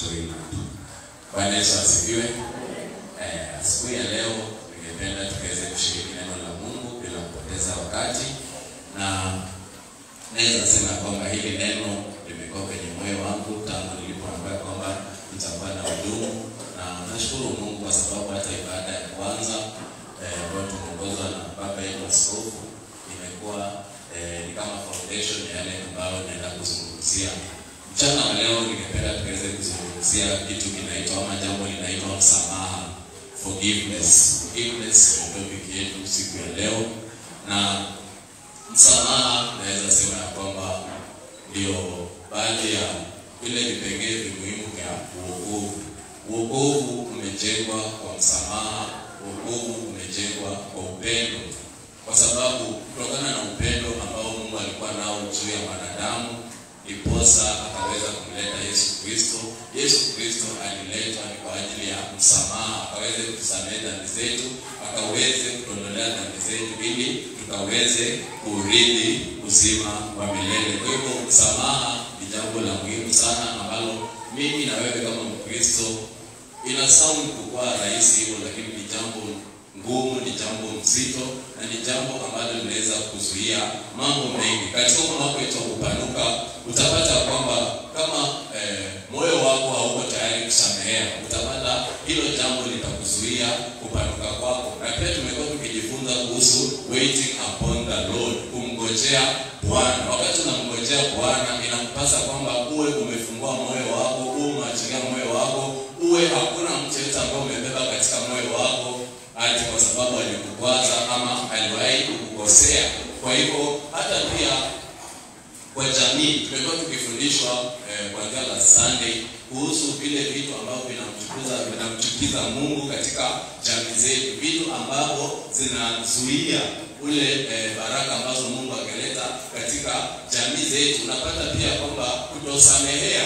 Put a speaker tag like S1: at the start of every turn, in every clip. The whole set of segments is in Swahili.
S1: screen. Bwana Yesu asifiwe. Siku ya leo ningependa tukaweze kushiriki neno la Mungu bila kupoteza wakati, na naweza sema kwamba hili neno limekuwa kwenye moyo wangu tangu nilipoambiwa kwamba nitakuwa na hudumu, na nashukuru Mungu kwa sababu hata ibada ya kwanza ambayo tumeongozwa na baba yetu askofu imekuwa ni kama foundation ya yale ambayo naenda kuzungumzia. Mchana wa leo ningependa tukaweze kuzungumzia kitu kinaitwa ama jambo linaitwa msamaha, forgiveness. Forgiveness ni topic yetu siku ya leo, na msamaha naweza sema ya kwamba ndio baadhi ya vile vipengele muhimu vya wokovu. Wokovu umejengwa kwa msamaha, wokovu umejengwa kwa upendo, kwa sababu kutokana na upendo ambao Mungu alikuwa nao juu ya wanadamu, iposa akaweza kumleta Yesu Kristo. Yesu Kristo aliletwa kwa ajili ya msamaha, akaweze kusamehe dhambi zetu, akaweze kutuondolea dhambi zetu ili tukaweze kurithi uzima wa milele. Kwa hivyo msamaha ni jambo la muhimu sana ambalo mimi na wewe kama Mkristo ina sound kwa rahisi hivyo, lakini ni jambo ngumu, ni jambo mzito, na ni jambo ambalo linaweza kuzuia mambo mengi. Katika mambo yetu kupanuka, utapata kwamba kama moyo wako hauko tayari kusamehea, utapata hilo jambo litakuzuia kupanuka kwako. Na pia tumekuwa tukijifunza kuhusu waiting upon the Lord, kumngojea Bwana. Wakati unamngojea Bwana, inakupasa kwamba uwe umefungua moyo wako, uwe umeachilia moyo wako, uwe hakuna mtu yote ambaye umebeba katika moyo wako ati kwa sababu alikukwaza ama aliwahi kukukosea. Kwa hivyo hata pia kwa jamii tumekuwa tukifundishwa kwa njia la Sunday kuhusu vile vitu ambavyo vinamchukiza Mungu katika jamii zetu, vitu ambavyo zinazuia ule baraka ambazo Mungu ameleta katika jamii zetu. Unapata pia kwamba kutosamehea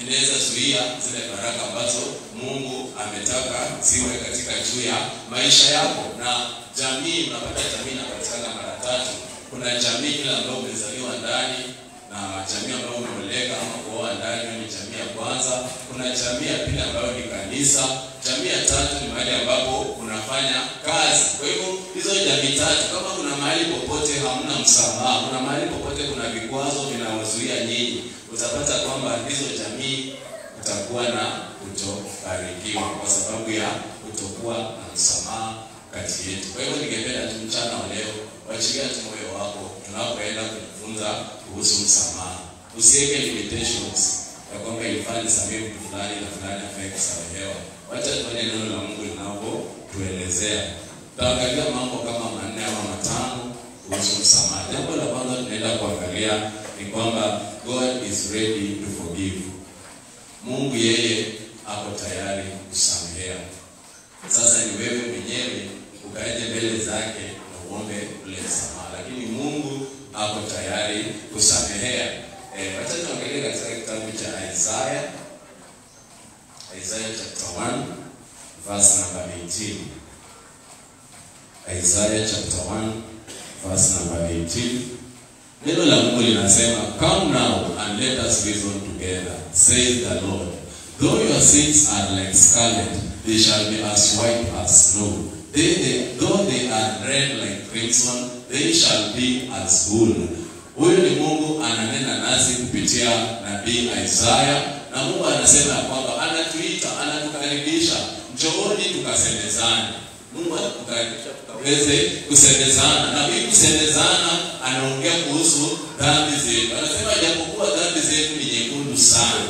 S1: inaweza zuia zile baraka ambazo Mungu ametaka ziwe katika juu ya maisha yako. Na jamii, unapata jamii inapatikana mara tatu. Kuna jamii ile ambayo umezaliwa ndani, na jamii ambayo umeoleka ama kuoa ndani, ni jamii ya kwanza. Kuna jamii ya pili ambayo ni kanisa. Jamii ya tatu ni mahali ambapo unafanya kazi. Kwa hivyo hizo jamii tatu, kama kuna mahali popote hamna msamaha, kuna mahali popote kuna vikwazo vinawazuia nyinyi, utapata kwamba hizo jamii utakuwa na kutobarikiwa kwa sababu ya kutokuwa na msamaha kati yetu. Kwa hivyo ningependa tu mchana wa leo wachilia tu moyo wako tunapoenda kujifunza kuhusu msamaha. Usiweke limitations ya kwamba ilifaa nisamehe mtu fulani na fulani afai kusamehewa. Wacha tuone neno la Mungu linavyotuelezea. Tutaangalia mambo kama 4 ama 5 kuhusu msamaha. Jambo la kwanza tunaenda kuangalia ni kwamba God is ready to forgive. Mungu yeye ako tayari kusamehea. Sasa ni wewe mwenyewe ukaje mbele zake na uombe ule msamaha, lakini Mungu ako tayari kusamehea. Wacha tuangalie katika kitabu cha Isaiah chapter 1 verse number 18. Isaiah chapter 1 verse number 18. Neno la Mungu linasema, "Come now and let us reason together, says the Lord. Though your sins are like scarlet, they shall be as white as snow. Though they are red like crimson, they shall be as wool." Huyu ni Mungu ananena nasi kupitia nabii Isaiah, na Mungu anasema kwamba anatuita, anatukaribisha, njooni tukasemezane. Mungu anakukaribisha tukaweze kusemezana, na hii kusemezana anaongea kuhusu dhambi zetu. Anasema japokuwa dhambi zetu ni nyekundu sana,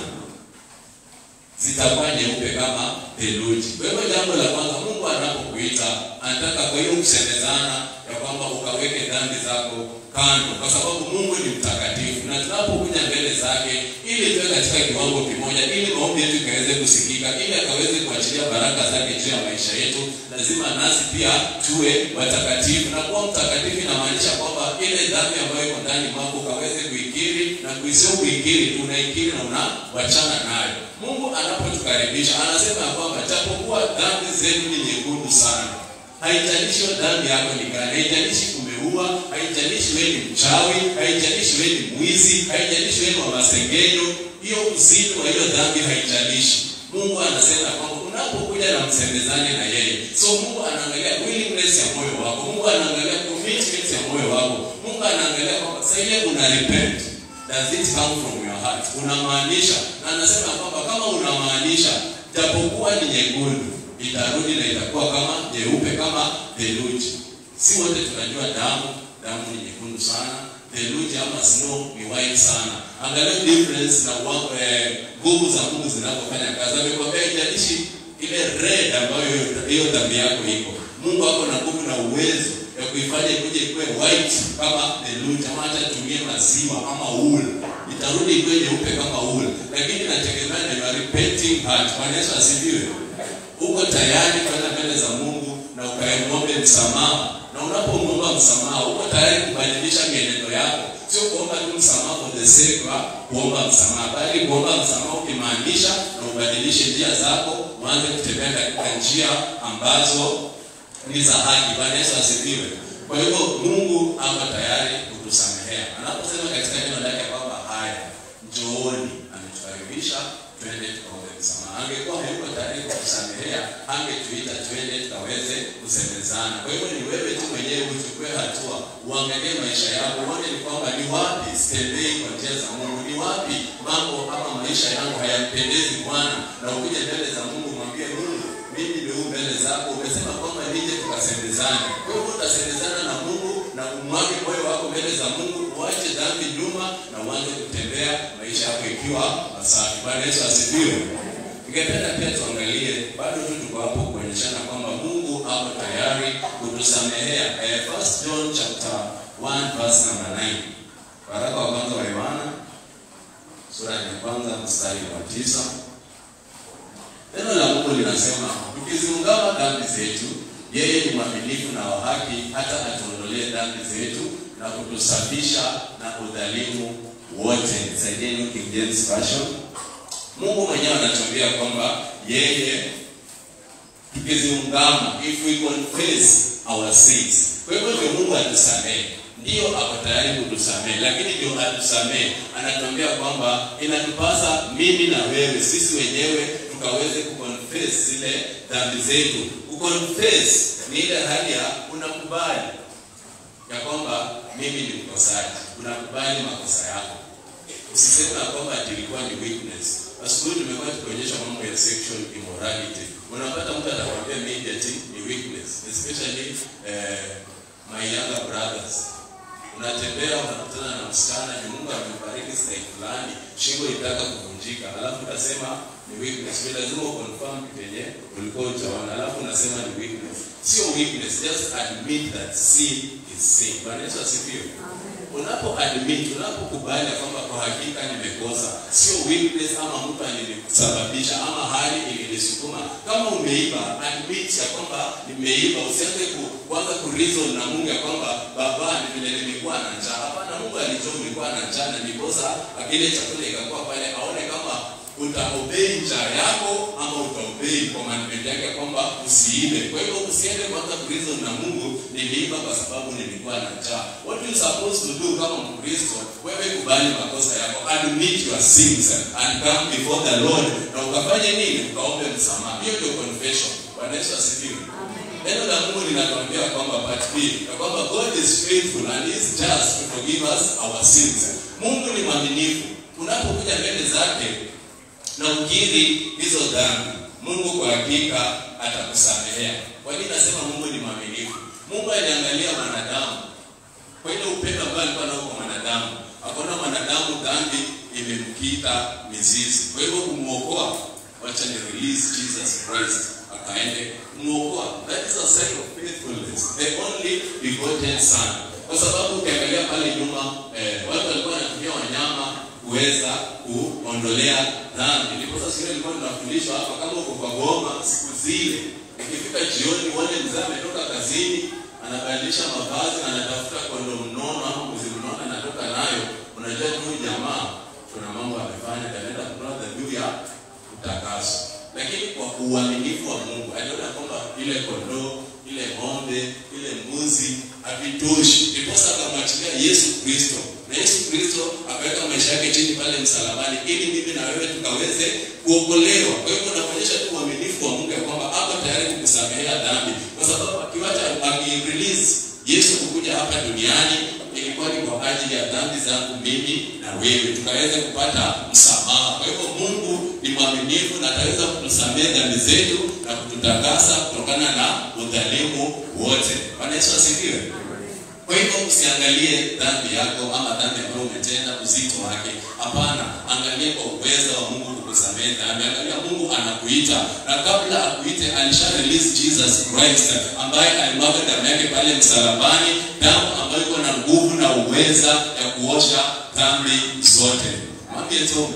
S1: zitakuwa nyeupe kama theluji. Kwa hivyo jambo la kwanza, Mungu anapokuita anataka kwa hiyo kusemezana ya kwamba ukaweke dhambi zako kando, kwa sababu Mungu ni mtakatifu, na tunapokuja mbele zake ili tuwe katika kiwango kimoja, ili maombi yetu kaweze kusikika, ili akaweze kuachilia baraka zake juu ya maisha yetu, lazima nasi pia tuwe watakatifu. Na kuwa mtakatifu inamaanisha kwamba ile dhambi ambayo iko ndani mwako ukaweze kuikiri, na kuisio kuikiri unaikiri na unawachana nayo. Mungu anapotukaribisha anasema kwamba japokuwa dhambi zetu ni nyekundu sana, haijalishi dhambi yako ni gani, haijalishi umeua, haijalishi wewe ni mchawi, haijalishi wewe ni mwizi, haijalishi wewe ni masengenyo, hiyo uzito wa hiyo dhambi haijalishi. Mungu anasema kwamba unapokuja na msemezane na yeye. So Mungu anaangalia willingness ya moyo wako. Mungu anaangalia commitment ya moyo wako. Mungu anaangalia kwamba sasa ile una repent. Does it come from your heart? Unamaanisha. Na anasema kwamba kama unamaanisha, japokuwa ni nyekundu, itarudi na itakuwa kama nyeupe kama theluji. Si wote tunajua damu ni nyekundu sana. Theluji ama snow ni white sana. Angalia difference na nguvu za Mungu zinapofanya kazi. Amekwambia ijalishi ile red ambayo hiyo dhambi yako iko. Mungu ako na nguvu na uwezo ya kuifanya ikuje kuwe white kama theluji, ama hata tumie maziwa ama wool. Itarudi kuwe nyeupe kama wool. Lakini inategemea na repenting heart. Bwana Yesu asifiwe. Uko tayari kwenda mbele za Mungu na ukaombe msamaha. Na unapomwomba msamaha, uko tayari kubadilisha mienendo yako. Sio kuomba tu msamaha for the sake of kuomba msamaha, bali kuomba msamaha ukimaanisha na ubadilishe njia zako, uanze kutembea katika njia ambazo ni za haki. Bwana Yesu asifiwe. Kwa hivyo Mungu ako tayari kutusamehea. Anaposema katika neno lake kwamba haya, njooni, ametukaribisha twende tukaombe msamaha. Angekuwa hayuko tayari kutusamehea, angetuita twende tukaweze kusemezana. Kwa hivyo ni wewe tu mwenyewe uchukue hatua, uangalie maisha yako, uone ni kwamba ni wapi sitembei kwa njia za Mungu, ni wapi mambo ama maisha yangu hayampendezi Bwana, na ukuje mbele za Mungu mwambie Mungu, mimi ndio mbele zako, umesema kwamba nije tukasemezane. Kwa hivyo utasemezana na Mungu na umwage moyo wako mbele za Mungu, uache dhambi nyuma na uanze kutembea maisha yako ikiwa safi. Bwana Yesu asifiwe. Ningependa pia tuangalie, bado tu tuko hapo kuonyeshana kwamba Mungu ako tayari kutusamehea. 1 John chapter 1 verse number 9. Waraka wa kwanza wa Yohana sura ya kwanza mstari wa 9. Neno la Mungu linasema, tukiziungama dhambi zetu, yeye ni mwaminifu na wa haki hata atuondolee dhambi zetu na kutusafisha na udhalimu wote. Saidieni King James Version. Mungu mwenyewe anatuambia kwamba yeye tukiziungama, if we confess our sins. Kwa hivyo ndio Mungu atusamehe. Ndio ako tayari kutusamehe, lakini ndio atusamehe. Anatuambia kwamba inatupasa mimi na wewe, sisi wenyewe tukaweze kuconfess zile dhambi zetu. Kuconfess ni ile hali ya unakubali ya kwamba mimi ni mkosaji. Unakubali makosa yako. Usiseme kwamba ilikuwa ni weakness. Asubuhi tumekuwa tukionyesha mambo ya sexual immorality. Unapata mtu atakwambia immediately ni weakness, especially my younger brothers. Unatembea unakutana na msichana, ni Mungu amebariki style fulani, shingo itaka kuvunjika, alafu utasema ni weakness. Wewe lazima uconfirm penye ulikuwa utaona, alafu unasema ni weakness. Sio weakness, just admit that sin is sin. Bwana Yesu asifiwe. Unapo admit, unapokubali kwamba kwa hakika nimekosa, sio weakness ama mtu alinisababisha ama hali ilinisukuma. Kama umeiba, admit ya kwamba nimeiba. Usianze kuanza kureason na Mungu ya kwamba baba ni vile nilikuwa na njaa. Hapana, Mungu alijua nilikuwa na njaa na nikosa akile chakula ikakuwa pale, aone kama utaobey njaa yako ama utaobey commandment yake kwamba usiibe. Kwa hivyo usiende kwanza kureason na Mungu, niliiba kwa sababu nilikuwa na njaa. What you supposed to do kama Mkristo, wewe kubali makosa yako, admit your sins and come before the Lord, na ukafanye nini? Ukaombe msamaha. Hiyo ndio confession. Bwana Yesu asifiwe. Neno la Mungu linatuambia kwamba part B, kwamba God is faithful and is just to forgive us our sins. Mungu ni mwaminifu. Unapokuja mbele zake na ukiri hizo dhambi, Mungu kwa hakika atakusamehea. Kwa nini nasema Mungu ni mwaminifu? Mungu aliangalia mwanadamu. Kwa ile upendo ambao alikuwa nao kwa mwanadamu, akaona mwanadamu dhambi imemkita mizizi. Kwa hivyo kumuokoa, wacha ni release Jesus Christ akaende kumuokoa. That is a sign of faithfulness. The only begotten son. Kwa sababu ukiangalia pale nyuma, watu walikuwa wanatumia wanyama kuweza kuondolea dhambi. Ndipo sasa ile ilikuwa tunafundishwa hapa, kama uko kwa goma siku zile, ikifika jioni wale mzee ametoka kazini, anabadilisha mavazi, anatafuta kondoo mnono ama mbuzi mnono, anatoka nayo. Unajua tu jamaa kuna mambo amefanya, anaenda kutoa dhabihu ya utakaso. Lakini kwa uaminifu wa Mungu, aliona kwamba ile kondoo, ile ng'ombe, ile mbuzi havitoshi. Ndipo sasa akamwachilia Yesu Kristo. Na Yesu Kristo akaweka maisha yake chini pale msalabani ili mimi na wewe tukaweze kuokolewa. Kwa hivyo unafanya na wewe, tukaweze kupata msamaha. Kwa hivyo Mungu ni mwaminifu na ataweza kutusamehe dhambi zetu na kututakasa kutokana na udhalimu wote. Bwana Yesu asifiwe. Kwa hivyo usiangalie dhambi yako ama dhambi ambayo umetenda uzito wake. Hapana, angalia kwa uwezo wa Mungu kukusamehe dhambi. Angalia Mungu anakuita, na kabla akuite alisha release Jesus Christ ambaye alimwaga damu yake pale msalabani, damu ambayo iko na nguvu na uweza ya kuosha dhambi zote. Mwambie toba.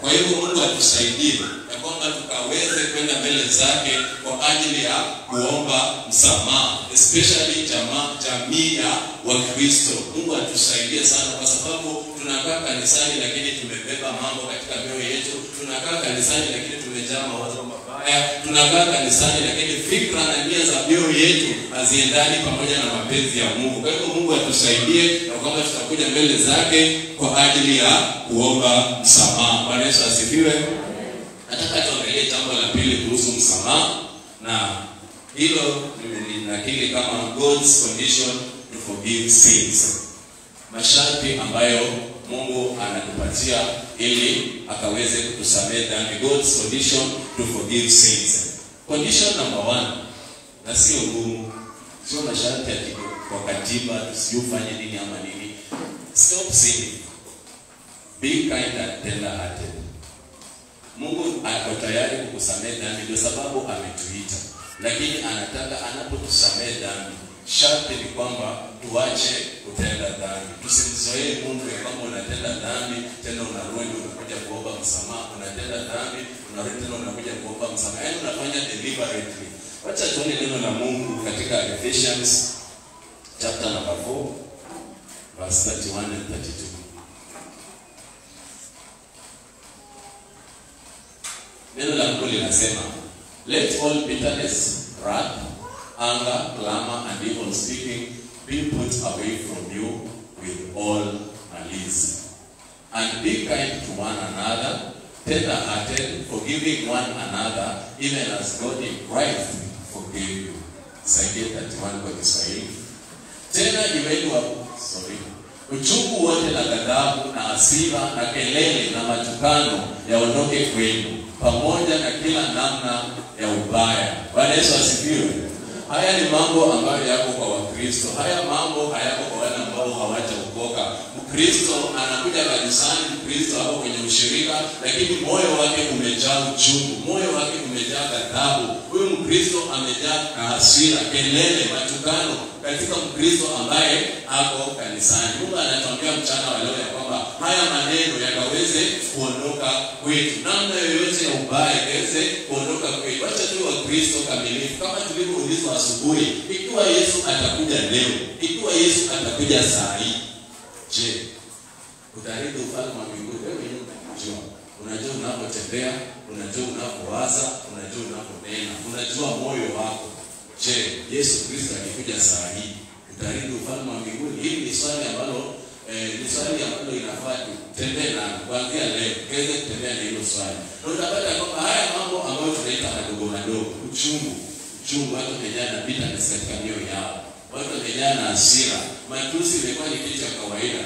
S1: Kwa hivyo Mungu atusaidie ya kwamba tukaweze kwenda mbele zake kwa ajili ya kuomba msamaha, especially jamii ya Wakristo. Mungu atusaidie sana, kwa sababu tunakaa kanisani lakini tumebeba mambo katika mioyo yetu. Tunakaa kanisani lakini tumejaa mawazo mabaya. Tunakaa kanisani lakini fikra na nia za mioyo yetu haziendani pamoja na mapenzi ya Mungu. Kwa hivyo Mungu atusaidie na kwamba tutakuja mbele zake kwa ajili ya kuomba msamaha. Bwana Yesu asifiwe. Nataka tuangalie jambo la pili kuhusu msamaha, na hilo nimenakili kama God's condition to forgive sins. Masharti ambayo Mungu anatupatia ili akaweze kutusamehe dhambi. God's condition to forgive sins. Condition number 1, na sio ngumu, sio masharti ya kwa katiba tusifanye nini ama nini. Stop sinning. Be kind and tender-hearted. Mungu ako tayari kukusamehe dhambi kwa sababu ametuita. Lakini anataka anapotusamehe dhambi, sharti ni kwamba tuache kutenda dhambi. Tusimzoee Mungu kama unatenda dhambi tena unarudi unakuja kuomba msamaha, unatenda dhambi unarudi tena unakuja kuomba msamaha. Yaani unafanya deliberately. Wacha tuone neno la Mungu katika Ephesians chapter number 4 verse 31 and 32. Neno la Mungu linasema, let all bitterness, wrath, anger, clamor, and evil speaking be put away from you with all malice. And be kind to one another, tender-hearted, forgiving one another, even as God in Christ forgave you. Isaiah 31 kwa Kiswahili. Tena iweni uchungu wote na ghadhabu na hasira na kelele na matukano yaondoke kwenu, pamoja na kila namna ya ubaya. Bwana Yesu asifiwe. Haya ni mambo ambayo yako kwa Wakristo. Haya mambo hayako kwa wale ambao hawajaokoka. Mkristo anakuja kanisani, Mkristo hapo kwenye ushirika, lakini moyo wake umejaa uchungu, moyo wake umejaa ghadhabu. Huyu Mkristo amejaa hasira, kelele, matukano katika Mkristo ambaye ako kanisani. Mungu anatuambia mchana wa leo ya kwamba haya maneno yakaweze kuondoka kwetu. Namna yoyote ya ubaya yakaweze kuondoka kwetu. Wacha tuwe Wakristo kamilifu. Kama tulivyoulizwa asubuhi, ikiwa Yesu atakuja leo, ikiwa Yesu atakuja saa hii, je, utarithi ufalme wa mbinguni? Wewe unajua. Unajua unapotembea, unajua unapowaza, unajua unaponena, unajua moyo wako. Je, Yesu Kristo akikuja saa hii, utarithi ufalme wa mbinguni? Hili ni swali ambalo inafaa tutembee na kuanzia leo, kaweze kutembea na hilo swali. Na utapata kwamba haya mambo ambayo tunaita madogo madogo, uchungu, watu wamejaa na bitterness katika mioyo yao, watu wamejaa na hasira, matusi imekuwa ni kitu cha kawaida.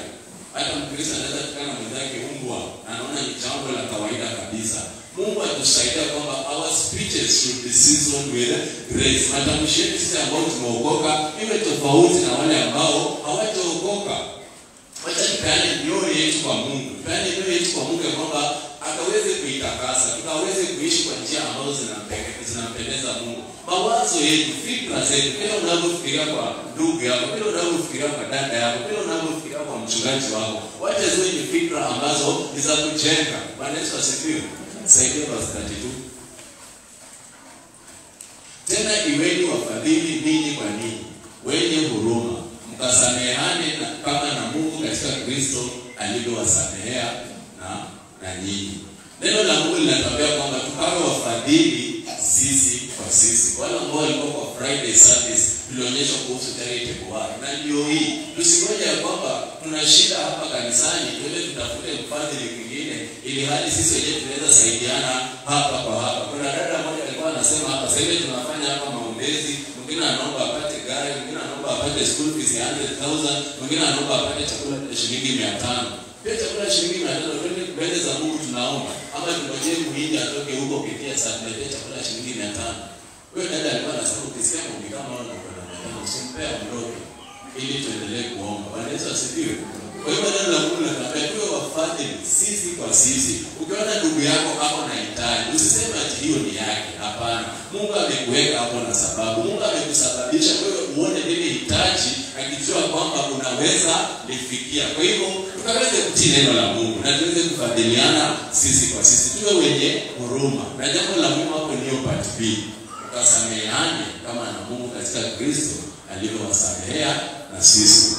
S1: Hata Mkristo anaweza tukana mwenzake mbwa, anaona ni jambo la kawaida kabisa. Mungu atusaidia kwamba our speeches should be seasoned with grace. Matamshi yetu sisi ambao tumeokoka iwe tofauti na wale ambao hawajaokoka. Wacha tupeane mioyo yetu kwa Mungu. Tupeane mioyo yetu kwa Mungu kwamba akaweze kuitakasa, tukaweze kuishi kwa njia ambazo zinampendeza Mungu. Mawazo yetu, fikra zetu, kile unavyofikiria kwa ndugu yako, kile unavyofikiria kwa dada yako, kile unavyofikiria kwa mchungaji wako, wacha ziwe ni fikra ambazo ni za kujenga. Bwana Yesu asifiwe. Isaiah verse 32. Tena iweni wafadhili ninyi kwa ninyi, wenye huruma, mkasamehane kama na Mungu katika Kristo alivyowasamehea na nyinyi. Neno la Mungu linatuambia kwamba tukawe wafadhili sisi kwa sisi. Wale ambao walikuwa kwa Friday service tulionyeshwa kuhusu charity work. Na ndio hii, tusingoje ya kwamba tuna shida hapa kanisani tuende tutafute mfadhili mwingine ili hali sisi wenyewe tunaweza saidiana hapa kwa hapa. Kuna dada mmoja alikuwa anasema hapa, sasa hivi tunafanya hapa maombezi, mwingine anaomba apate gari, mwingine anaomba apate school fees ya 100,000, mwingine anaomba apate chakula cha shilingi 500. Pia chakula shilingi 500 twende mbele za Mungu tunaomba. Ama tungojee muhindi atoke huko kitia sana tuletee chakula shilingi 500. Wewe dada alikuwa anasema ukisikia mimi kama wewe unakwenda na usimpea mdogo ili tuendelee kuomba. Bwana Yesu asifiwe. Kwa hiyo neno la Mungu linatuambia tuwe wafadhili sisi kwa sisi. Ukiona ndugu yako hapo na hitaji, usiseme ati hiyo ni yake. Hapana. Mungu amekuweka hapo na sababu. Mungu amekusababisha wewe uone lile hitaji akijua kwamba unaweza lifikia. Kwa hivyo tukaweze kutii neno la Mungu na tuweze kufadhiliana sisi kwa sisi. Tuwe wenye huruma. Na jambo la muhimu hapo ndio part B. Tukasameheane kama na Mungu katika Kristo alivyowasamehea na sisi.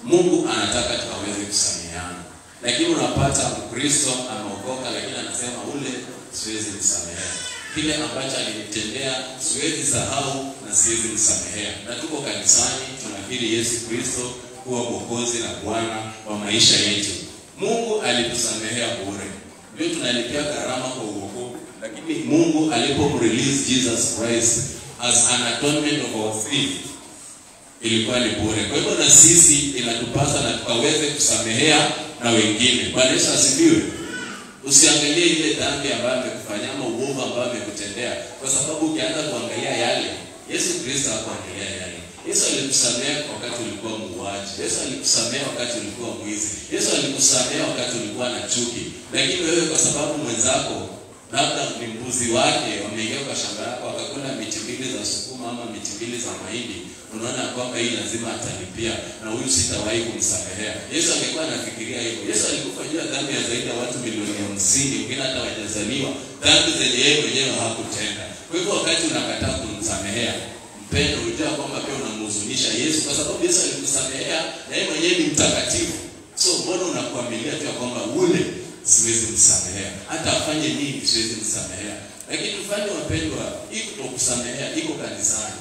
S1: Mungu anataka tukaweze kusameheana. Lakini unapata Mkristo ameokoka lakini anasema ule siwezi kusamehe. Kile ambacho alinitendea siwezi sahau na siwezi kusamehea. Na tuko kanisani tunakiri Yesu Kristo kuwa Mwokozi na Bwana wa maisha yetu. Mungu alitusamehea bure. Ndio tunalipia gharama kwa wokovu. Lakini Mungu alipomrelease Jesus Christ as an atonement of our sin ilikuwa ni bure. Kwa hivyo na sisi inatupasa na tukaweze kusamehea na wengine. Bwana Yesu asifiwe. Usiangalie ile dhambi ambayo amekufanyia ama uovu ambao amekutendea, kwa sababu ukianza kuangalia yale, Yesu Kristo hakuangalia yale. Yesu alikusamehea wakati ulikuwa muuaji. Yesu alikusamehea wakati ulikuwa mwizi. Yesu alikusamehea wakati ulikuwa na chuki. Lakini wewe kwa sababu mwenzako labda ni mbuzi wake wameingia kwa shamba lako wakakula miti mbili za sukuma ama miti mbili za mahindi, unaona kwamba hii lazima atalipia na huyu sitawahi kumsamehea. Yesu angekuwa anafikiria hivyo. Yesu alikufa juu ya dhambi ya zaidi ya watu milioni 50, wengine hata hawajazaliwa, dhambi zenye yeye mwenyewe hakutenda. Kwa hivyo wakati unakataa kumsamehea, mpendo, unajua kwamba pia unamhuzunisha Yesu, kwa sababu Yesu alikusamehea na yeye mwenyewe ni mtakatifu. So mbona unakuamilia tu kwamba ule siwezi msamehea, hata afanye nini siwezi msamehea? Lakini tufanye wapendwa, hii kutokusamehea iko kanisani.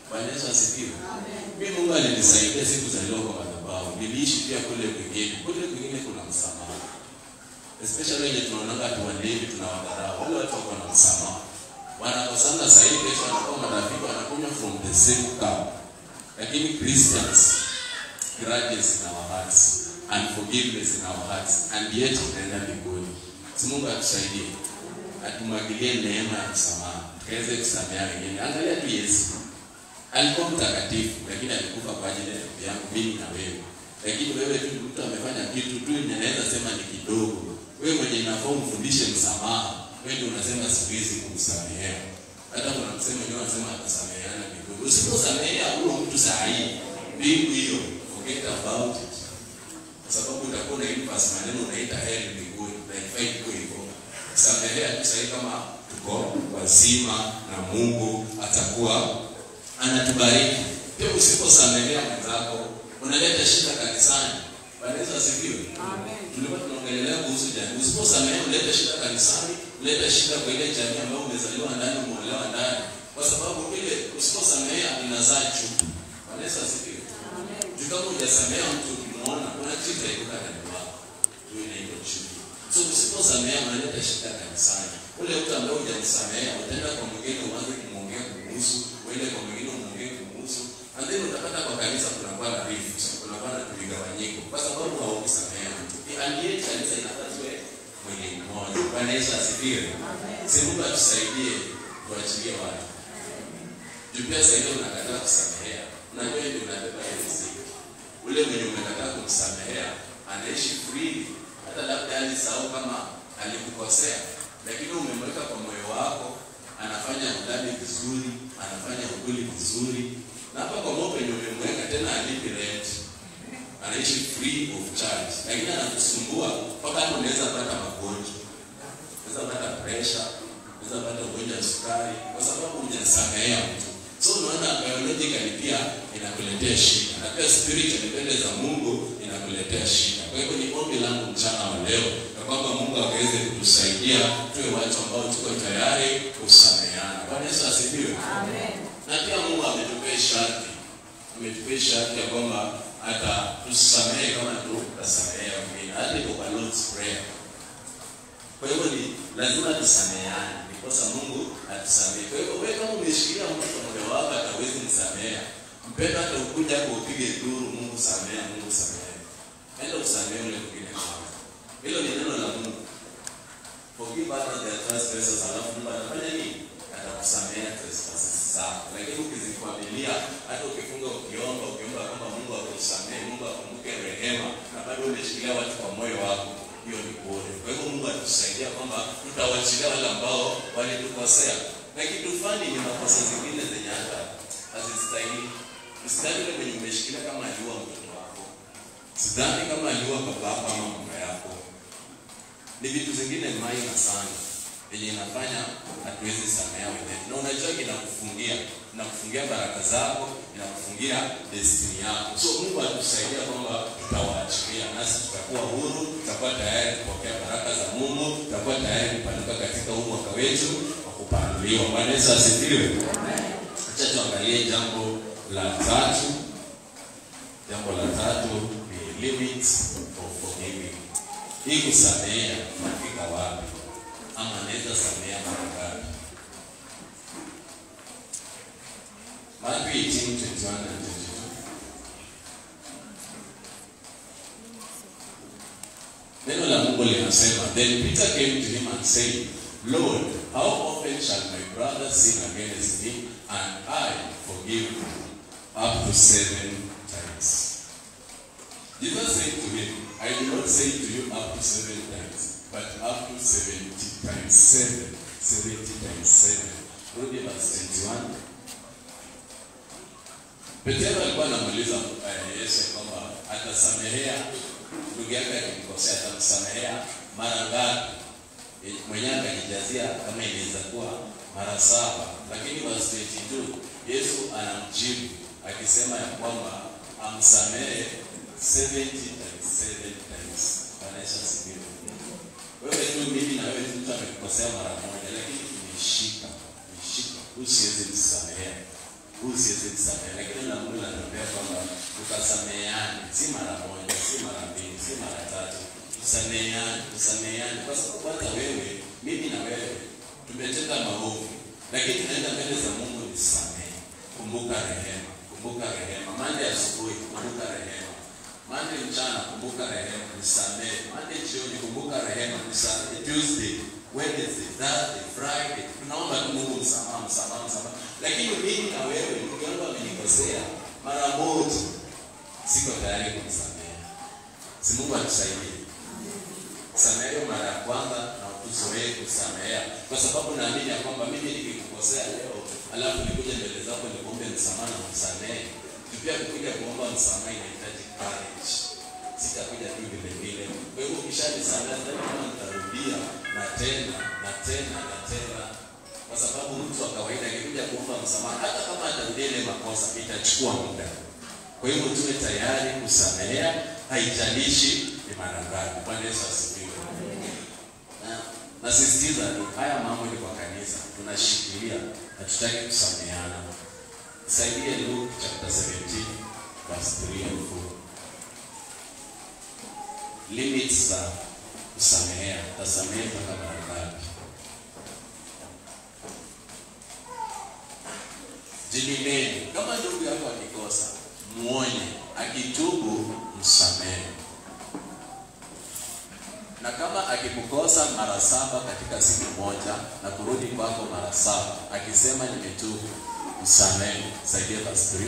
S1: Bwana Yesu asifiwe. Amen. Mimi Mungu alinisaidia siku za leo kwa madhabahu. Niliishi pia kule kwingine. Kule kwingine kuna msamaha. Especially when tunaona watu walevi tunawadharau. Wale watu wako na msamaha. Wanakosana sahihi, kesho wanakuwa marafiki, wanakunywa from the same cup. Lakini Christians, grudges in our hearts, unforgiveness in our hearts, and yet tunaenda mbinguni. Mungu atusaidie. Atumwagilie neema ya msamaha. Tukaweze kusameheana wengine. Angalia tu Yesu. Alikuwa mtakatifu lakini alikufa kwa ajili ya mimi na wewe. Lakini wewe tu mtu amefanya kitu tu inaweza sema ni kidogo. Wewe mwenye unafaa umfundishe msamaha, wewe ndio unasema siwezi kumsamehea. Hata kuna msemo wengine wanasema atasameheana kidogo. Usiposamehea huyo mtu sahihi, mbingu hiyo forget about it. Kwa sababu utakuwa na ile pasi maneno unaita heri mbinguni, na ifai kwa hivyo. Samehea tu sahihi kama tuko wazima na Mungu atakuwa anatubariki. Pia usiposamehea mwenzako unaleta shida kanisani. Bwana Yesu asifiwe. Amen. Tulikuwa tunaongelea kuhusu jamii. Usiposamehea unaleta shida kanisani, unaleta shida kwa ile jamii ambayo umezaliwa ndani, umeolewa ndani. Kwa sababu ile usiposamehea inazaa chuki. Bwana Yesu asifiwe. Amen. Kama hujasamehea mtu ukimuona kuna kitu kitaikuta ndani yako. Hiyo inaitwa chuki. So usiposamehea unaleta shida kanisani. Ule mtu ambaye hujamsamehea utaenda kwa mwingine uanze kumwongea kuhusu, uende kwa mwingine umwongee kuhusu, and then utapata kwa kanisa kunakuwa na rift, kunakuwa na vigawanyiko kwa sababu haukusamehea mtu. Ndiye kanisa inapaswa mwenye mmoja. Bwana Yesu asifiwe. Si Mungu atusaidie tuachilie watu. Tupia sasa unakataa kusamehea. Unajua ndio unabeba hiyo mzigo. Ule mwenye umekataa kumsamehea anaishi free, hata labda alisahau kama alikukosea, lakini umemweka kwa moyo wako, anafanya ndani vizuri, anafanya ukuli vizuri. Na hapa kwa moyo ndio umemweka tena alipi rent. Anaishi free of charge. Lakini anakusumbua mpaka unaweza pata magonjwa. Unaweza pata pressure, unaweza pata ugonjwa wa sukari kwa sababu hujasamehea mtu. So unaona biologically pia inakuletea shida. Na pia spiritually mbele za Mungu inakuletea shida. Kwa hivyo ni ombi langu mchana wa leo na kwamba Mungu aweze kutusaidia tuwe watu ambao tuko tayari kusameheana. Bwana Yesu asifiwe. Amen. Na pia Mungu ametupea sharti. Ametupea sharti ya kwamba hata tusamehe kama tutasamehea wengine. Hata iko kwa Lord's Prayer. Kwa hivyo ni lazima tusameheane. Kwa Mungu atusamehe. Kwa hivyo wewe kama umeshikilia mtu kwa moyo wako atawezi msamehea. Mpenda hata ukuja hapo upige duru, Mungu samehea, Mungu samehea. Enda usamehe ule Hilo ni neno la Mungu. Forgive others their trespasses, alafu Mungu anafanya nini? Atakusamea trespasses zako. Lakini ukizifuatilia, hata ukifunga ukiomba kwamba Mungu akusamee, Mungu akumbuke rehema, na bado umeshikilia watu kwa moyo wako, hiyo ni bure. Kwa hivyo Mungu atusaidia kwamba tutawaachilia wale ambao walitukosea. Na kitu fulani ni makosa zingine zenye hata hazistahili. Usidhani ile mwenye umeshikilia kama aliua mtoto wako. Sidhani kama aliua baba yako ama mama yako. Ni vitu zingine maina sana yenye inafanya hatuwezi samea wenyewe. Na unajua inakufungia baraka zako, inakufungia destiny yako. So Mungu atusaidia kwamba tutawaachilia, nasi tutakuwa huru, tutakuwa tayari kupokea baraka za Mungu, tutakuwa tayari kupanuka katika huu mwaka wetu wa kupanuliwa. Bwana Yesu asifiwe. Acha tuangalie jambo la tatu. Jambo la tatu ni limits of forgiving. Hii kusamea unafika wapi? Ama naweza samea mara ngapi? Matthew 18:21 and 22. Neno la Mungu linasema, then Peter came to him and said, Lord, how often shall my brother sin against me and I forgive up to 7 times? Jesus said to him, I do not say to you up to 7 times, but up to 70 times 7. 70 times 7. Rudi verse 21. Petero alikuwa anamuuliza Yesu kwamba atasamehea ndugu yake akimkosea, atamsamehea mara ngapi? Mwenyewe akajijazia kama inaweza kuwa mara 7. Lakini verse 22 Yesu anamjibu akisema ya kwamba amsamehe 70 times 7 times. Bwana Yesu asifiwe. Wewe tu mimi na wewe mtu amekukosea mara moja, lakini tumeshika. Usiweze kusamehea. Lakini na Mungu anatuambia kwamba tukasameheane, si mara moja, si mara 2, si mara 3. Tusameheane. Kwa sababu hata wewe, mimi na wewe tumetenda maovu, lakini tunaenda mbele za Mungu nisamehe. Kumbuka rehema. Monday asubuhi, kumbuka rehema. Monday mchana, kumbuka rehema, nisamehe. Monday jioni, kumbuka rehema, nisamehe. Tuesday, Wednesday, Thursday, Friday, tunaomba tu Mungu msamaha. Lakini mimi na wewe ndugu yangu amenikosea mara moja, siko tayari kumsamehe. Si Mungu atusaidie. Samehe mara ya kwanza na utuzoee kusamehea. Kwa sababu naamini ya kwamba mimi nikikukosea leo, alafu nikuja mbele zako nikuombe msamaha na unisamehe. Pia kukuja kuomba msamaha inahitaji courage. Sitakuja tu vile. Kwa hivyo ukishanisamehe kama nitarudia na tena. Kwa sababu mtu wa kawaida akikuja kuomba msamaha, hata kama atarudia ile makosa, itachukua muda. Kwa hivyo tuwe tayari kusamehea, haijalishi ni mara ngapi. Bwana Yesu asifiwe. Nasisitiza haya mambo ni kwa kanisa. Tunashikilia, hatutaki kusameheana. Saidia Luke chapter 17 verse 3 and 4. Limits za kusamehea. Tasamehe mpaka mara ngapi? Jilineni. Kama ndugu yako akikosa, muonye. Akitubu, msamehe. Na kama akikukosa mara 7 katika siku moja na kurudi kwako mara 7, akisema nimetubu, msamehe. Saidia verse 3.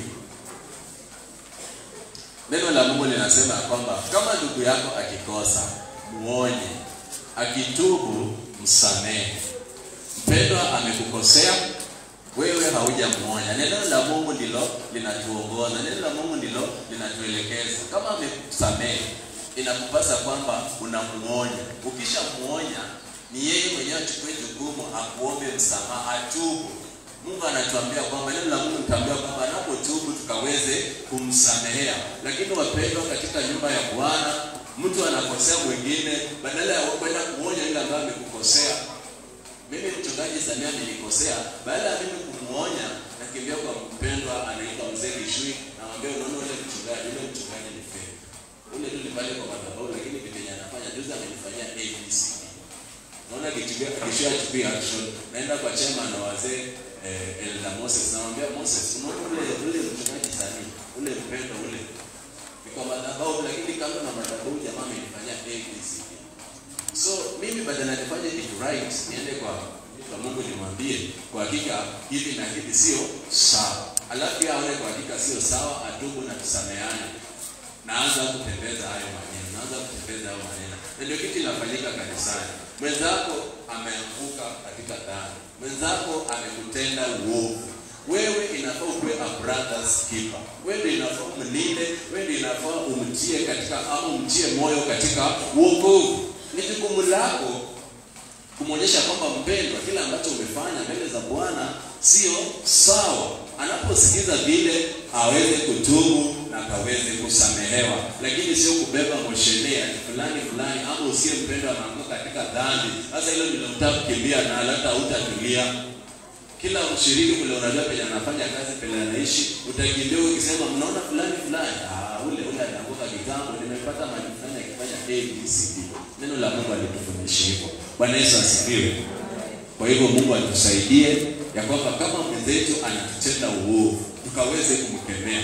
S1: Neno la Mungu linasema kwamba kama ndugu yako akikosa, muonye. Akitubu, msamehe. Mpendwa amekukosea, wewe haujamuonya. Neno la Mungu ndilo linatuongoza. Neno la Mungu ndilo linatuelekeza. Kama amekusamehe, inakupasa kwamba unamuonya. Ukishamuonya, ni yeye mwenyewe achukue jukumu akuombe msamaha, atubu. Mungu anatuambia kwamba neno la Mungu litambia kwamba anapotubu tukaweze kumsamehea. Lakini wapendwa, katika nyumba ya Bwana, mtu anakosea mwingine, badala ya kwenda kuonya yule ambaye amekukosea. Mimi mchungaji Samia nilikosea, baada ya mimi kumuonya, nakimbia kwa mpendwa anaitwa Mzee Kishui, namwambia unaona yule mchungaji ni fake. Ule tu pale kwa madhabahu, lakini bibi anafanya juzi amenifanyia ABC. Naona Kishui achukue action. Naenda kwa chama na wazee Elda Moses, namwambia Moses, unaona ule mchungaji Samia, ule mpendwa ule. Kwa madhabahu, lakini kama na madhabahu jamaa amenifanyia ABC. So mimi badala nifanye it right, niende kwa Mungu nimwambie kwa hakika hivi na hivi sio sawa. Alafu pia aone kwa hakika sio sawa, atubu na tusameane. Naanza kutembeza hayo maneno. Na ndio kitu kinafanyika kanisani. Mwenzako ameanguka katika dhambi. Mwenzako amekutenda uovu. Wewe inafaa uwe a brother's keeper. Wewe inafaa umlinde, wewe inafaa umtie katika au umtie moyo katika wokovu. Ni jukumu lako kumwonyesha kwamba mpendwa, kile ambacho umefanya mbele za Bwana sio sawa. Anaposikiza vile aweze kutubu na akaweze kusamehewa, lakini sio kubeba moshelea fulani ama usiye mpendwa anaanguka katika dhambi. Sasa hilo ndilo mtakimbia na hata hutatulia. Kila mshiriki kule unajua pale anafanya kazi pale anaishi, utakimbia ukisema mnaona fulani ule anaanguka kitambo, nimepata mali fulani akifanya ABCD. Neno la Mungu alitufundisha hivyo. Bwana Yesu asifiwe. Kwa hivyo Mungu atusaidie ya kwamba kama mwenzetu anatutenda uovu, tukaweze kumkemea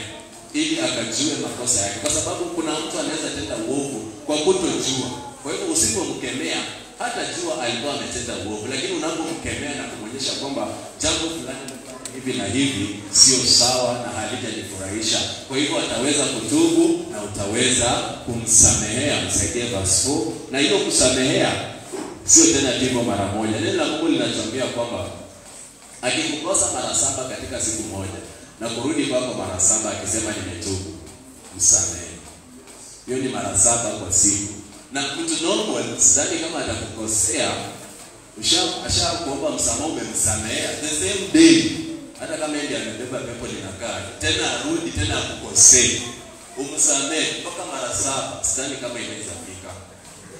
S1: ili akajue makosa yake, kwa sababu kuna mtu anaweza tenda uovu kwa kutojua. Kwa hivyo usipomkemea hata jua alikuwa ametenda uovu, lakini unapomkemea na kumwonyesha kwamba jambo fulani hivi na hivi sio sawa na halijanifurahisha, kwa hivyo ataweza kutubu na utaweza kumsamehea. Msaidie verse 4. Na hiyo kusamehea sio tena ndivyo mara moja. Neno la Mungu linatuambia kwamba akikukosa mara 7 katika siku moja na kurudi kwako mara 7 akisema nimetubu, msamehe. Hiyo ni mara 7 kwa siku. Na mtu normal sidhani kama atakukosea kuomba msamaha umemsamehea the same day, hata kama yeye amebeba pepo linakaa tena arudi tena akukosee umsamehe mpaka mara 7, sidhani kama inaweza fika.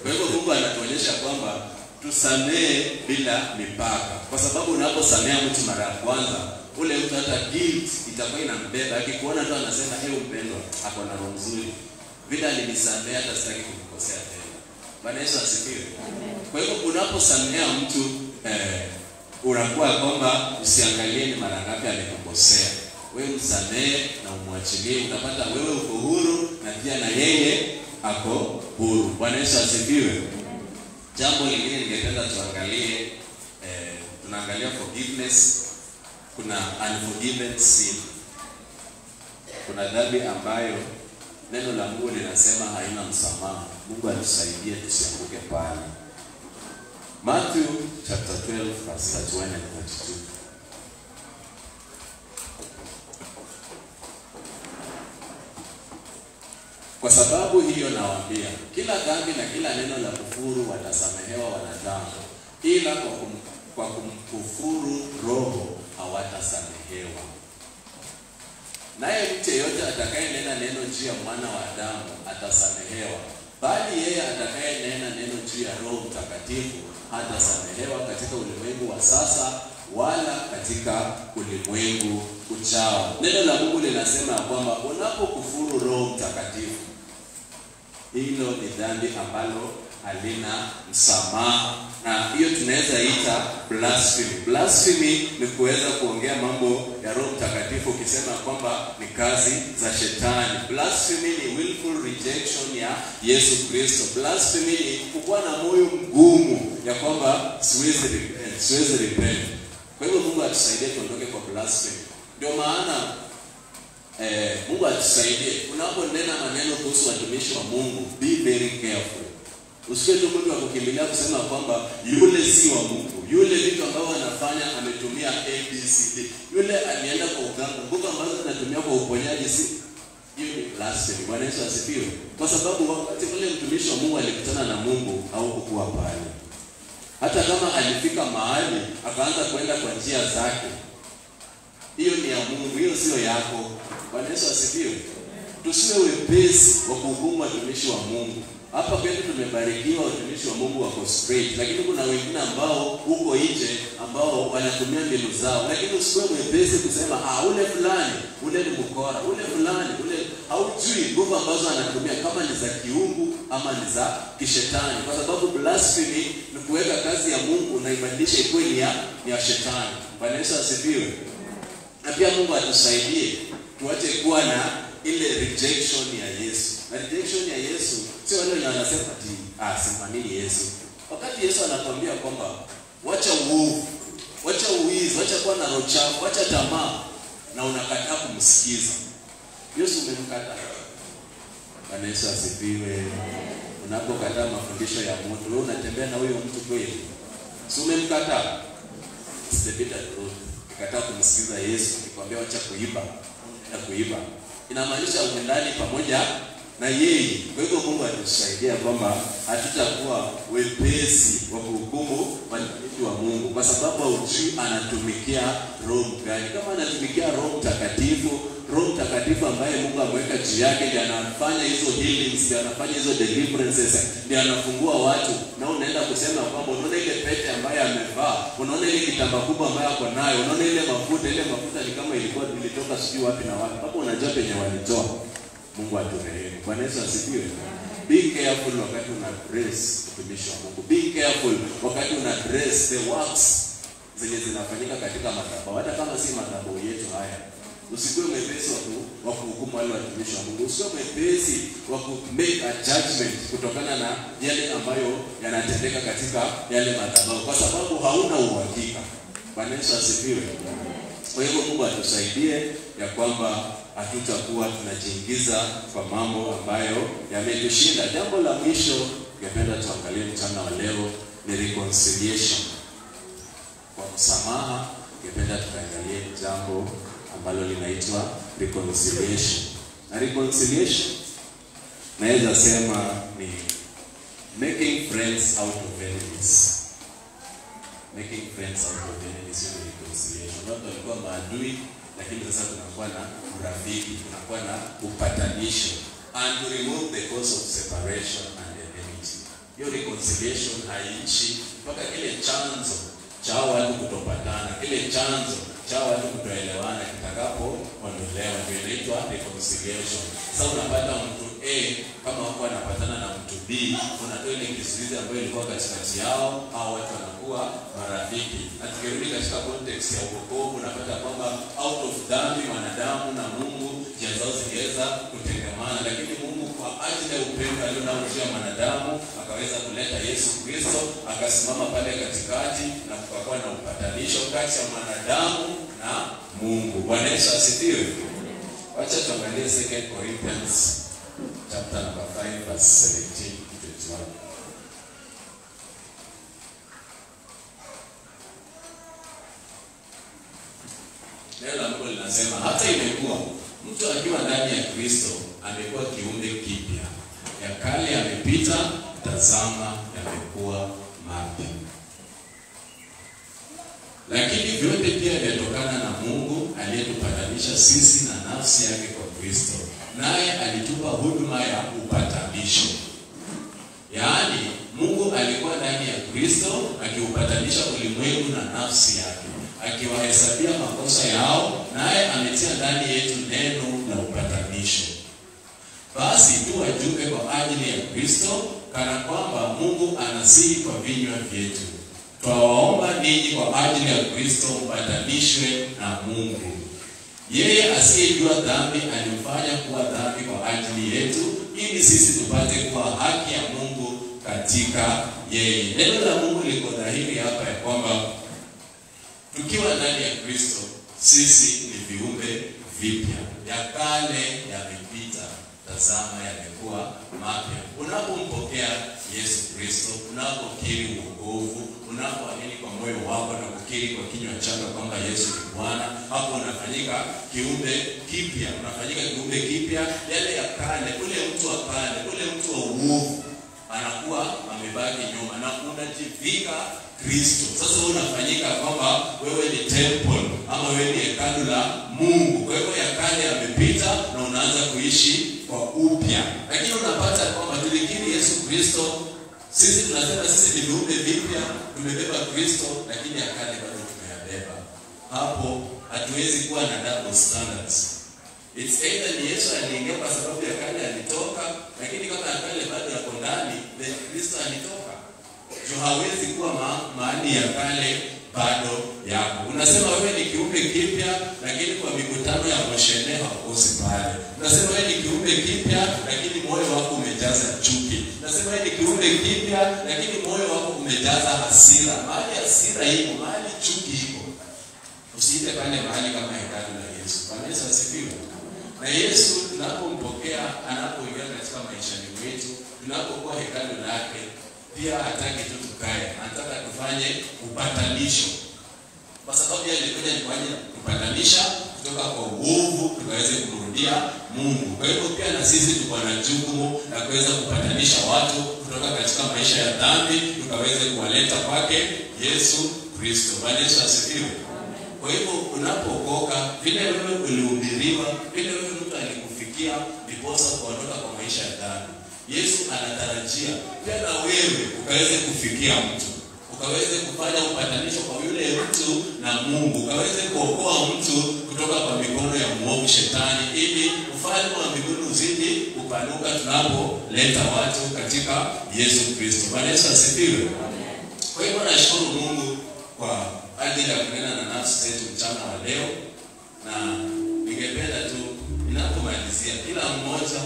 S1: Kwa hivyo Mungu anatuonyesha kwamba tusamehe bila mipaka, kwa sababu unaposamea mtu mara ya kwanza, ule mtu hata guilt itakuwa inambeba. Akikuona tu anasema mpendwa ako na roho nzuri, bila alinisamea hata sitaki kukosea tena. Bwana Yesu asifiwe. Kwa hivyo unaposamea mtu unakuwa kwamba usiangalie ni mara ngapi amekukosea. Wewe msamehe na umwachilie, utapata wewe uko huru na pia na yeye ako huru. Bwana Yesu asifiwe. Jambo lingine ningependa tuangalie, tunaangalia forgiveness. Kuna unforgiven sin. Kuna dhambi ambayo neno la Mungu linasema haina msamaha. Mungu atusaidie tusianguke pale. Matthew chapter 12 verse 31 and 32. Kwa sababu hiyo nawaambia, kila dhambi na kila neno la kufuru watasamehewa wanadamu, ila kwa kumkufuru Roho hawatasamehewa. Naye mtu yeyote atakayenena neno juu ya mwana wa Adamu atasamehewa, bali yeye atakayenena neno juu ya Roho Mtakatifu hatasamehewa katika ulimwengu wa sasa wala katika ulimwengu ujao. Neno la Mungu linasema kwamba unapokufuru Roho Mtakatifu, hilo ni dhambi ambalo halina msamaha, na hiyo tunaweza ita blasphemy. Blasphemy ni kuweza kuongea mambo ya Roho Mtakatifu ukisema kwamba ni kazi za shetani. Blasphemy ni willful rejection ya Yesu Kristo. Blasphemy ni kuwa na moyo mgumu ya kwamba siwezi repent. Kwa hivyo Mungu atusaidie tuondoke kwa blasphemy. Ndio maana Mungu atusaidie unaponena maneno kuhusu watumishi wa Mungu, be very careful. Usiwe tu mtu akukimbilia kusema kwamba yule si wa Mungu, yule vitu ambavyo anafanya ametumia ABCD, yule alienda kwa uganga, nguvu ambazo anatumia kwa uponyaji, si hiyo ni blasphemy. Bwana Yesu asifiwe. Kwa sababu wakati ule mtumishi wa Mungu alikutana na Mungu au kukua pale, hata kama alifika mahali akaanza kwenda kwa njia zake, hiyo ni ya Mungu, hiyo sio yako. Bwana Yesu asifiwe. Tusiwe wepesi wa kuhukumu watumishi wa Mungu. Hapa kwetu tumebarikiwa watumishi wa Mungu wako straight, lakini kuna wengine ambao huko nje ambao wanatumia mbinu zao. Lakini usiwe mwepesi kusema ule fulani, ule ni mkora, ule fulani, ule haujui nguvu ambazo anatumia kama ni za kiungu ama ni za kishetani. Kwa sababu blasphemy ni kuweka kazi ya Mungu na ibadilisha ikuwe ni ya shetani. Bwana Yesu asifiwe. Na pia Mungu atusaidie tuache kuwa na ile rejection ya Yesu. Na rejection ya Yesu sio wale wanasema ati simamini Yesu. Wakati Yesu anakuambia kwamba wacha uovu, wacha uwizi, wacha kuwa na roho chafu, wacha tamaa, na unakataa kumsikiza, Yesu umemkataa. Bwana Yesu asifiwe. Unapokataa mafundisho ya Mungu, wewe unatembea na huyo mtu kweli? Si umemkataa? It's the bitter truth. Ukikataa kumsikiza Yesu, akikwambia wacha kuiba na kuiba, inamaanisha uendani pamoja na yeye. Kwa hivyo Mungu anatusaidia kwamba hatutakuwa wepesi wa kuhukumu watu wa Mungu, kwa sababu hujui anatumikia roho gani. Kama anatumikia Roho Mtakatifu, Roho Mtakatifu ambaye Mungu ameweka juu yake, ndiye anafanya hizo healings, ndiye anafanya hizo deliverances, ndiye anafungua watu. Na unaenda kusema kwamba unaona ile pete ambayo amevaa, unaona ile kitambaa kubwa ambayo ako nayo, unaona ile mafuta ni kama ilitoka sijui wapi na wapi. Hapo unajua penye walitoa. Mungu aturehemu. Bwana Yesu asifiwe. Be careful wakati una dress utumishi wa Mungu. Be careful wakati una dress the works zenye zinafanyika katika madhabahu, hata kama si madhabahu yetu haya. Usikuwe mwepesi wa kuhukumu wale watumishi wa Mungu. Usikuwe mwepesi wa ku make a judgment kutokana na yale ambayo yanatendeka katika yale madhabahu, kwa sababu hauna uhakika. Bwana Yesu asifiwe. Kwa hivyo Mungu atusaidie ya kwamba hatutakuwa tunajiingiza kwa mambo ambayo yametushinda. Jambo la mwisho ningependa tuangalie mchana wa leo ni reconciliation. Kwa msamaha, ningependa tuangalie jambo ambalo linaitwa reconciliation. Na reconciliation naweza sema ni making friends out of enemies. Making friends out of enemies is reconciliation. Watu walikuwa maadui, lakini sasa tunakuwa na urafiki, tunakuwa na upatanisho, and to remove the cause of separation and enmity. Hiyo reconciliation haiishi mpaka kile chanzo cha watu kutopatana, kile chanzo cha watu kutoelewana kitakapoondolewa, ndio inaitwa reconciliation. Sasa unapata mtu A kama wako anapatana na mtu B, unatoa ile kizuizi ambayo ilikuwa katikati yao, hao watu wanakuwa marafiki. Na tukirudi katika context ya wokovu, unapata kwamba out of dhambi wanadamu na Mungu njia zao ziliweza kutengamana, lakini Mungu kwa ajili ya upendo alionao juu ya wanadamu akaweza kuleta Yesu Kristo, akasimama pale katikati na kukakuwa na upatanisho kati ya wanadamu na Mungu. Bwana Yesu asifiwe. Wacha tuangalie 2 Corinthians chapter number 5 verse 17 to 21. Neno la Mungu linasema, hata imekuwa mtu akiwa ndani ya Kristo amekuwa kiumbe kipya, ya kale yamepita, tazama yamekuwa mapya. Lakini vyote pia vyatokana na Mungu aliyetupatanisha sisi na nafsi yake kwa Kristo, naye alitupa huduma ya upatanisho. Yaani Mungu alikuwa ndani ya Kristo akiupatanisha ulimwengu na nafsi yake, akiwahesabia makosa yao, naye ametia ndani yetu neno la upatanisho. Basi tu wajumbe kwa ajili ya Kristo, kana kwamba Mungu anasihi kwa vinywa vyetu. Twawaomba ninyi kwa ajili ya Kristo mpatanishwe na Mungu. Yeye asiyejua dhambi alimfanya kuwa dhambi kwa ajili yetu, ili sisi tupate kuwa haki ya Mungu katika yeye. Neno la Mungu liko dhahiri hapa ya kwamba tukiwa ndani ya Kristo sisi ni viumbe vipya, ya kale yamepita, tazama yamekuwa mapya. Unapompokea Yesu Kristo, unapokiri wokovu, unapoamini kwa moyo wako na kukiri kwa kinywa chako kwamba Yesu ni Bwana, hapo unafanyika kiumbe kipya. Unafanyika kiumbe kipya. Yale ya kale, ule mtu wa kale, ule mtu wa uovu anakuwa amebaki nyuma na unajivika Kristo. Sasa unafanyika kwamba wewe ni temple ama wewe ni hekalu la Mungu. Kwa hivyo ya kale yamepita na unaanza kuishi kwa upya. Lakini unapata kwamba tulikiri Yesu Kristo, sisi tunasema sisi ni viumbe vipya, tumebeba Kristo, lakini ya kale bado tumeyabeba. Hapo hatuwezi kuwa na double standards. It's either ni Yesu aliingia kwa sababu ya kale alitoka, lakini kama ya kale bado yako ndani, then Kristo alitoka. Hawezi kuwa mahali ya kale bado yako. Unasema wewe ni kiumbe kipya, lakini kwa mikutano ya moshene haukosi pale. Unasema wewe ni kiumbe kipya, lakini moyo wako umejaza chuki. Unasema wewe ni kiumbe kipya, lakini moyo wako umejaza hasira, mahali hasira iko, mahali chuki iko, usiite pale mahali kama hekalu la Yesu. Bwana Yesu asifiwe. Na Yesu tunapompokea, anapoingia katika maisha yetu, tunapokuwa hekalu lake, pia hataki tu tukae, anataka tufanye upatanisho. Kwa sababu yeye alikuja ni kwa ajili ya kupatanisha kutoka kwa uovu tukaweze kurudia Mungu. Kwa hivyo pia na sisi tuko na jukumu la kuweza kupatanisha watu kutoka katika maisha ya dhambi tukaweze kuwaleta kwake Yesu Kristo. Bwana Yesu asifiwe. Kwa hivyo unapookoka, vile wewe ulihubiriwa, vile wewe mtu alikufikia ndiposa kuondoka kwa maisha ya dhambi, Yesu anatarajia pia na wewe ukaweze kufikia mtu, ukaweze kufanya upatanisho kwa yule mtu na Mungu, ukaweze kuokoa mtu kutoka kwa mikono ya mwovu shetani, ili ufalme wa mbinguni uzidi kupanuka tunapoleta watu katika Yesu Kristo. Bwana Yesu asifiwe. Kwa hivyo nashukuru Mungu kwa ajili ya kunena na nafsi zetu mchana wa leo, na ningependa tu ninapomalizia, kila mmoja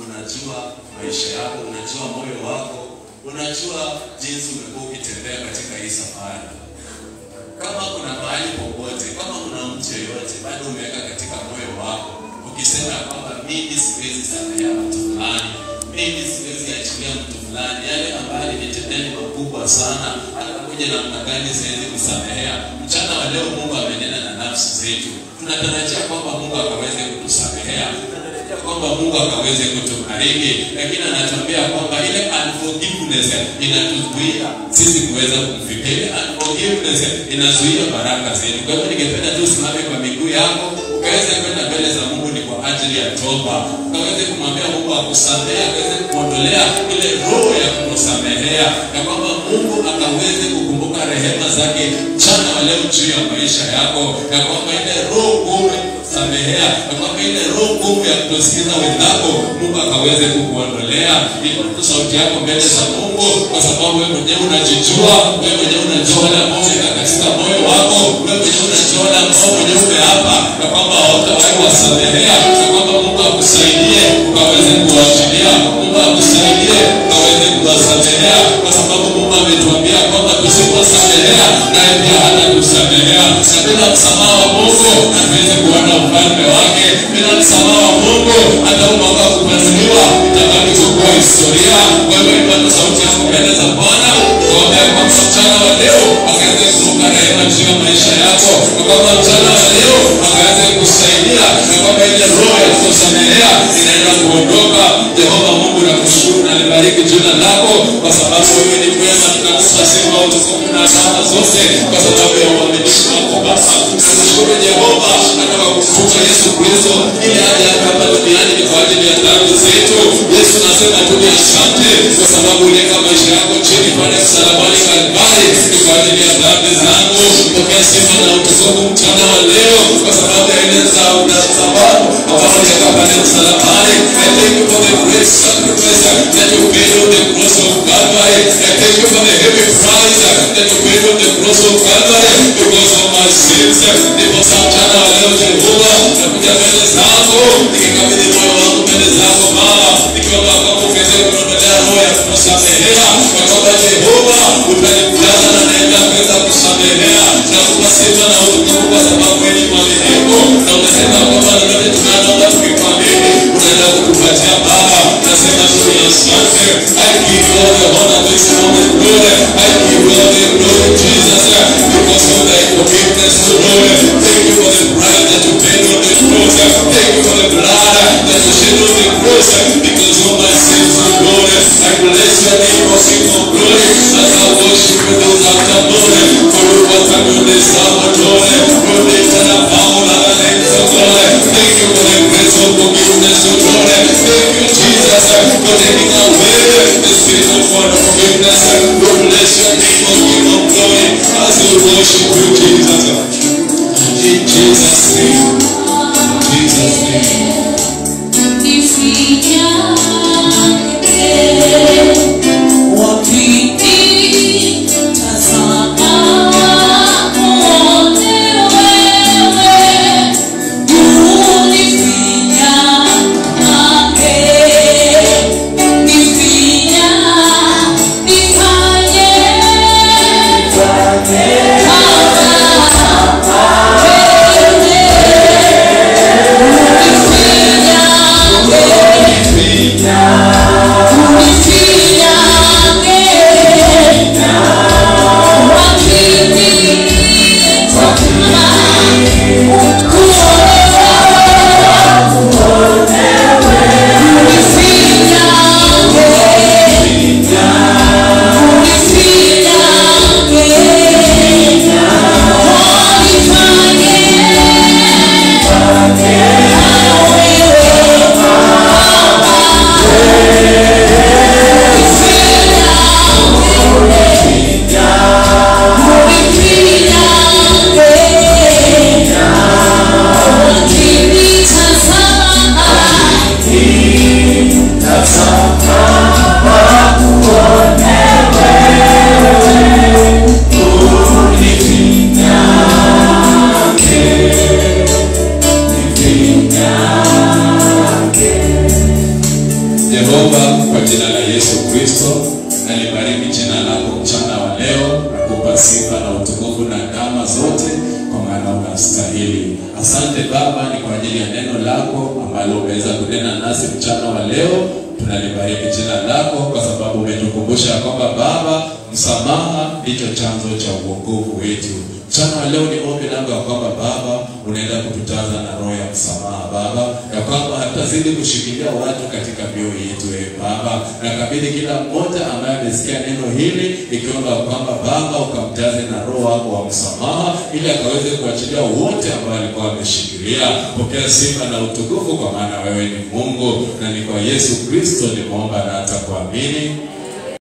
S1: unajua maisha yako, unajua moyo wako, unajua jinsi umekuwa ukitembea katika hii safari. Kama kuna mahali popote, kama kuna mtu yeyote bado umeweka katika moyo wako ukisema kwamba mimi siwezi samehea mtu fulani, mimi siwezi achilia mtu fulani, yale ambayo nitendeni makubwa sana, hata kuja na mnagani siwezi kusamehea, mchana wa leo Mungu amenena na nafsi zetu. Tunatarajia kwamba Mungu akaweze kutusamehea, tunatarajia kwamba Mungu akaweze kutubariki, lakini anatuambia kwamba ile unforgiveness inatuzuia sisi kuweza kumfikia. Unforgiveness inazuia baraka zetu. Kwa hivyo ningependa tu usimame kwa miguu yako, ukaweze kwenda mbele za Mungu ni kwa ajili ya toba, ukaweze kumwambia Mungu akusamehe, akaweze kuondolea ile roho ya kukusamehea, na kwamba Mungu akaweze kukumbuka rehema zake mchana wa leo juu ya maisha yako, na kwamba ile roho ngumu ya kusamehea, na kwamba ile roho ngumu ya kutosikiza wenzako Mungu akaweze kukuondolea. Ipo sauti yako mbele za Mungu, kwa sababu wewe mwenyewe unajijua, wewe mwenyewe unajua wale ambao katika moyo wako, wewe mwenyewe unajua wale ambao mwenyewe umeapa na kwamba hautawahi kuwasamehea, na kwamba Mungu akusaidie ukaweze kuachilia, Mungu akusaidie ukaweze kuwasamehea, kwa sababu Mungu ametuambia kwamba tusiposamehea naye pia hatakusamehea. Na bila msamaha wa Mungu hatuwezi kuona ufalme wake. Bila msamaha wa Mungu hata mwaka kupanuliwa itabaki kuwa historia. Kwa hivyo ipata sauti yako mbele za Bwana, kuombea kwa mchana wa leo akaweze kuruka rehema juu ya maisha yako, na kwamba mchana wa leo akaweze kusaidia, na kwamba ile roho ya kusamehea inaenda kuondoka. Jehova Mungu nakushukuru na nibariki jina lako, kwa sababu wewe ni mwema. Tunakupa sifa utukufu na sifa zote kwa sababu ya uaminifu wako Baba. Tunashukuru Jehova nataka kukutukuza Yesu Kristo, ili aje hapa duniani ni kwa ajili ya dhambi zetu. Yesu nasema tu ni asante kwa sababu uliweka maisha yako chini pale msalabani Kalvari ni kwa ajili ya dhambi zangu. Pokea sifa na utukufu mchana wa leo kwa sababu ya ile sababu ambayo uliweka pale msalabani. I thank you for the great sacrifice that you paid on the cross of Calvary. I thank you for the heavy price that you paid on the cross of Calvary because of my sins. Ndipo mchana wa leo Jehova nakuja mbele zako nikikabidhi moyo wangu mbele zako Baba, nikiomba kwamba uweze kuondolea roho ya kusamehea, kwa kwamba Jehova utanijaza na neema kuweza kusamehea na kupa sifa na utukufu kwa sababu wewe ni mwaminifu, na unasema kwamba lolote tunaloomba tukikwamini unaenda kutupatia Baba. Nasema tu ni asante. I give you all the honor this moment, Lord. I give you all the glory, Jesus, because of thy forgiveness, Lord. Thank you for the price that you paid on the cross. Thank you for the blood that you shed on the cross because of my sins, Lord. I bless your name, O King of glory, as I worship you this afternoon. For you what I will deserve, Lord. You lift and abound other names, Lord. Thank you for the grace of forgiveness, Lord. Thank you, Jesus, for taking away the spirit of unforgiveness. We bless your name, O King of glory, as we worship you, Jesus. In Jesus' name. In Jesus' name.
S2: Yeah.
S1: zote, kwa maana unastahili. Asante Baba, ni kwa ajili ya neno lako ambalo umeweza kunena nasi mchana wa leo. Tunalibariki jina lako kwa sababu umetukumbusha kwamba Baba, msamaha ndicho chanzo cha wokovu wetu. Mchana wa leo ni ombi langu ya kwamba Baba unaenda kututaza na roho ya msamaha Baba, ya kwamba hatazidi kushikilia watu katika mioyo yetu Baba. Na kabidhi kila mmoja ambaye amesikia neno hili, ikiomba kwamba Baba ukamjaze na roho wako wa msamaha, ili akaweze kuachilia wote ambao walikuwa wameshikilia. Pokea sifa na utukufu, kwa maana wewe ni Mungu, na ni kwa Yesu Kristo nimeomba na hata kuamini.